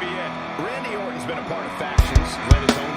be it. Randy Orton's been a part of factions, led his own.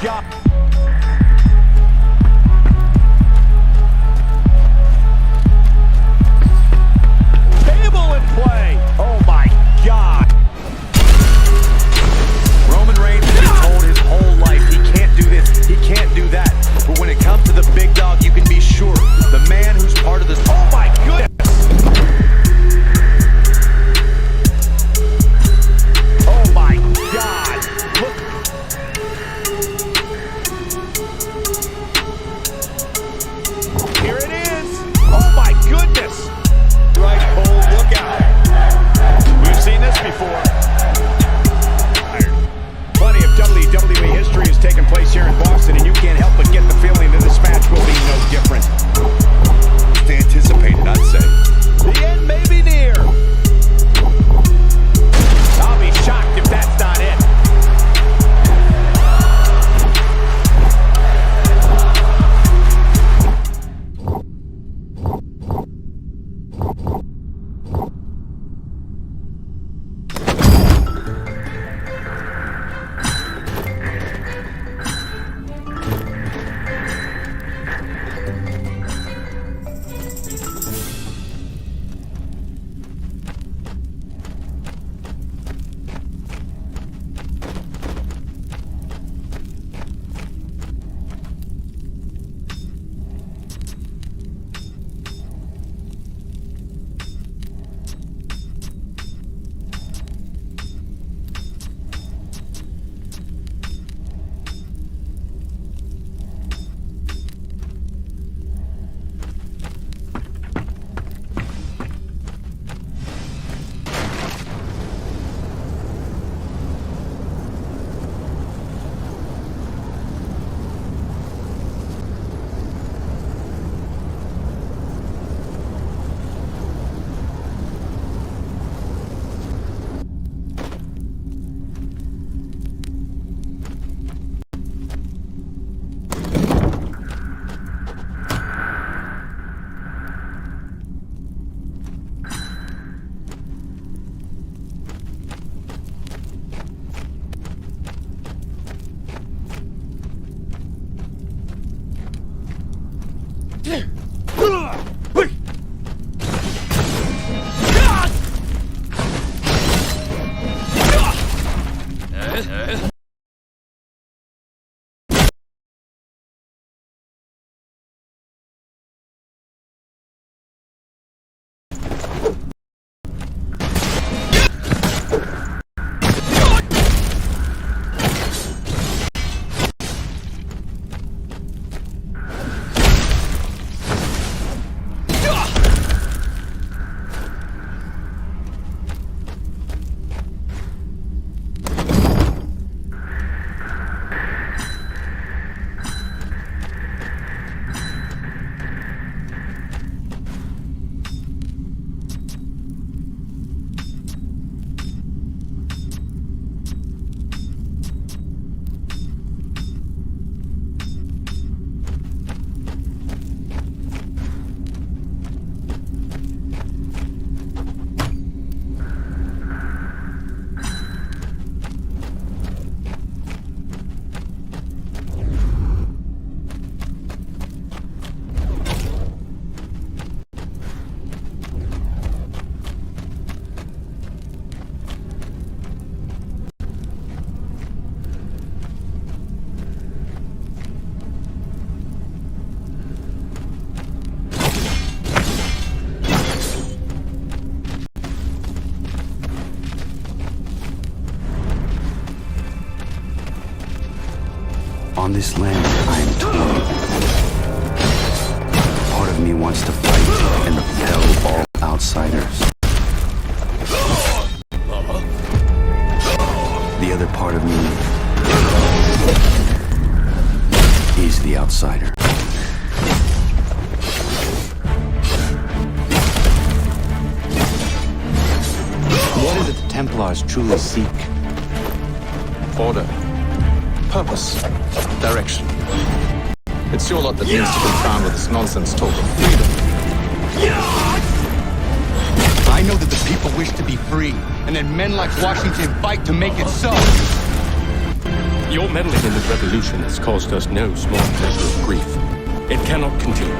God. Table in play. Oh my God. Roman Reigns has been told his whole life he can't do this, he can't do that. But when it comes to the big dog, you can be sure the man who's part of this. Oh my goodness. Oh my God. Look. Here it is. Oh my goodness. Right, Cole, look out. We've seen this before. Plenty of WWE history has taken place here in Boston, and you can't help but get the feeling that this match will be no different. To anticipate it, I'd say. The end may be near. I'll be shocked if that's not it. On this land, I am torn. Part of me wants to fight and repel all outsiders. The other part of me is the outsider. What is it the Templars truly seek? Order. Purpose. Direction. It's your lot that needs to confound with this nonsense talk of freedom. I know that the people wish to be free, and that men like Washington fight to make it so. Your meddling in the revolution has caused us no small pleasure of grief. It cannot continue.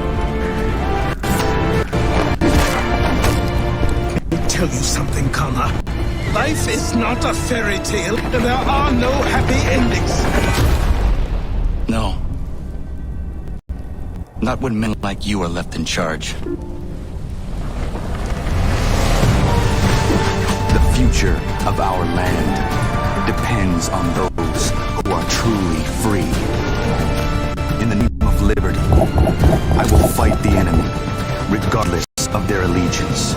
Let me tell you something, Connor. Life is not a fairy tale, and there are no happy endings. No. Not when men like you are left in charge. The future of our land depends on those who are truly free. In the name of liberty, I will fight the enemy, regardless of their allegiance.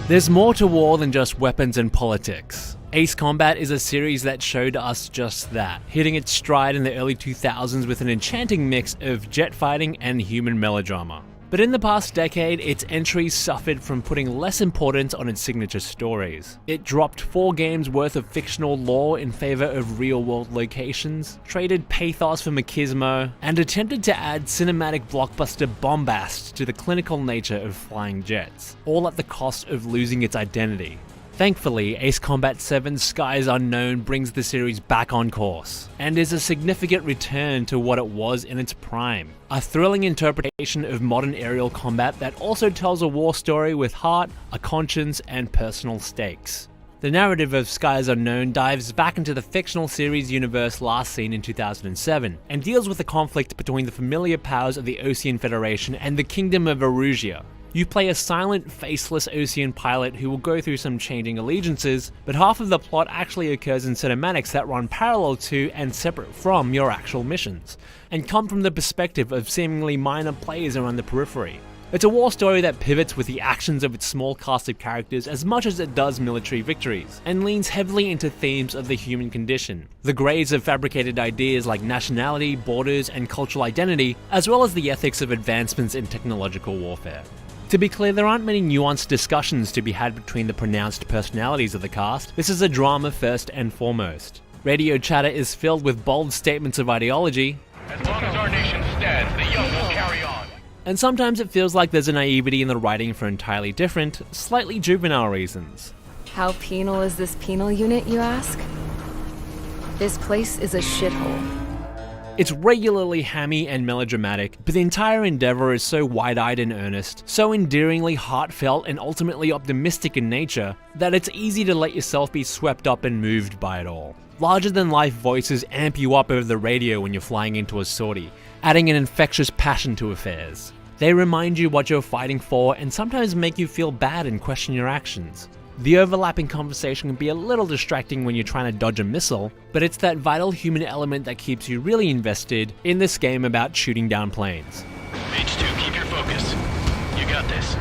There's more to war than just weapons and politics. Ace Combat is a series that showed us just that, hitting its stride in the early 2000s with an enchanting mix of jet fighting and human melodrama. But in the past decade, its entries suffered from putting less importance on its signature stories. It dropped 4 games worth of fictional lore in favor of real-world locations, traded pathos for machismo, and attempted to add cinematic blockbuster bombast to the clinical nature of flying jets, all at the cost of losing its identity. Thankfully, Ace Combat 7's Skies Unknown brings the series back on course, and is a significant return to what it was in its prime. A thrilling interpretation of modern aerial combat that also tells a war story with heart, a conscience, and personal stakes. The narrative of Skies Unknown dives back into the fictional series universe last seen in 2007, and deals with the conflict between the familiar powers of the Ocean Federation and the Kingdom of Erusia. You play a silent, faceless Ocean pilot who will go through some changing allegiances, but half of the plot actually occurs in cinematics that run parallel to and separate from your actual missions, and come from the perspective of seemingly minor players around the periphery. It's a war story that pivots with the actions of its small cast of characters as much as it does military victories, and leans heavily into themes of the human condition, the grades of fabricated ideas like nationality, borders, and cultural identity, as well as the ethics of advancements in technological warfare. To be clear, there aren't many nuanced discussions to be had between the pronounced personalities of the cast. This is a drama first and foremost. Radio chatter is filled with bold statements of ideology. As long as our nation stands, the young will carry on. And sometimes it feels like there's a naivety in the writing for entirely different, slightly juvenile reasons. How penal is this penal unit, you ask? This place is a shithole. It's regularly hammy and melodramatic, but the entire endeavor is so wide-eyed and earnest, so endearingly heartfelt and ultimately optimistic in nature, that it's easy to let yourself be swept up and moved by it all. Larger-than-life voices amp you up over the radio when you're flying into a sortie, adding an infectious passion to affairs. They remind you what you're fighting for and sometimes make you feel bad and question your actions. The overlapping conversation can be a little distracting when you're trying to dodge a missile, but it's that vital human element that keeps you really invested in this game about shooting down planes. H2, keep your focus. You got this.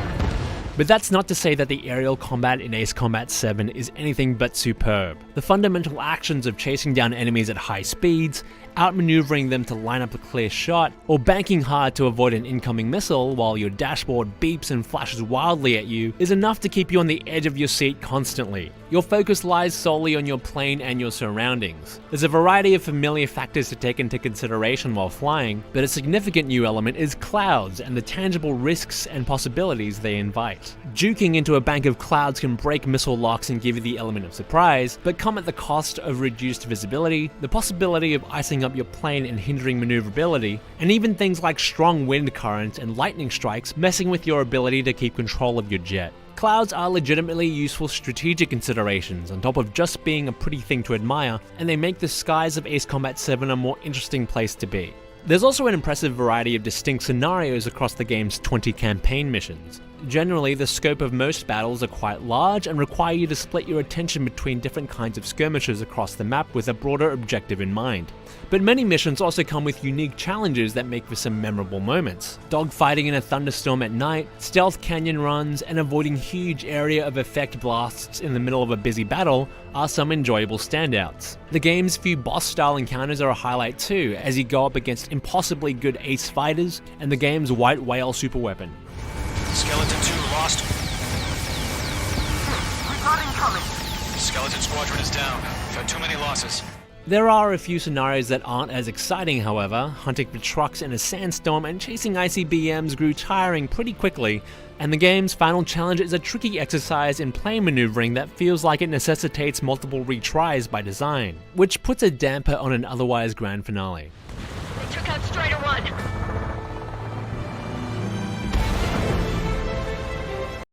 But that's not to say that the aerial combat in Ace Combat 7 is anything but superb. The fundamental actions of chasing down enemies at high speeds, outmaneuvering them to line up a clear shot, or banking hard to avoid an incoming missile while your dashboard beeps and flashes wildly at you is enough to keep you on the edge of your seat constantly. Your focus lies solely on your plane and your surroundings. There's a variety of familiar factors to take into consideration while flying, but a significant new element is clouds and the tangible risks and possibilities they invite. Juking into a bank of clouds can break missile locks and give you the element of surprise, but come at the cost of reduced visibility, the possibility of icing up up your plane and hindering maneuverability, and even things like strong wind currents and lightning strikes messing with your ability to keep control of your jet. Clouds are legitimately useful strategic considerations on top of just being a pretty thing to admire, and they make the skies of Ace Combat 7 a more interesting place to be. There's also an impressive variety of distinct scenarios across the game's 20 campaign missions. Generally, the scope of most battles are quite large and require you to split your attention between different kinds of skirmishes across the map with a broader objective in mind. But many missions also come with unique challenges that make for some memorable moments. Dogfighting in a thunderstorm at night, stealth canyon runs, and avoiding huge area of effect blasts in the middle of a busy battle are some enjoyable standouts. The game's few boss-style encounters are a highlight too, as you go up against impossibly good ace fighters and the game's white whale superweapon. Skeleton 2 lost. Recon incoming. Skeleton squadron is down. We've had too many losses. There are a few scenarios that aren't as exciting, however. Hunting for trucks in a sandstorm and chasing ICBMs grew tiring pretty quickly, and the game's final challenge is a tricky exercise in plane maneuvering that feels like it necessitates multiple retries by design, which puts a damper on an otherwise grand finale. They took out Strider 1.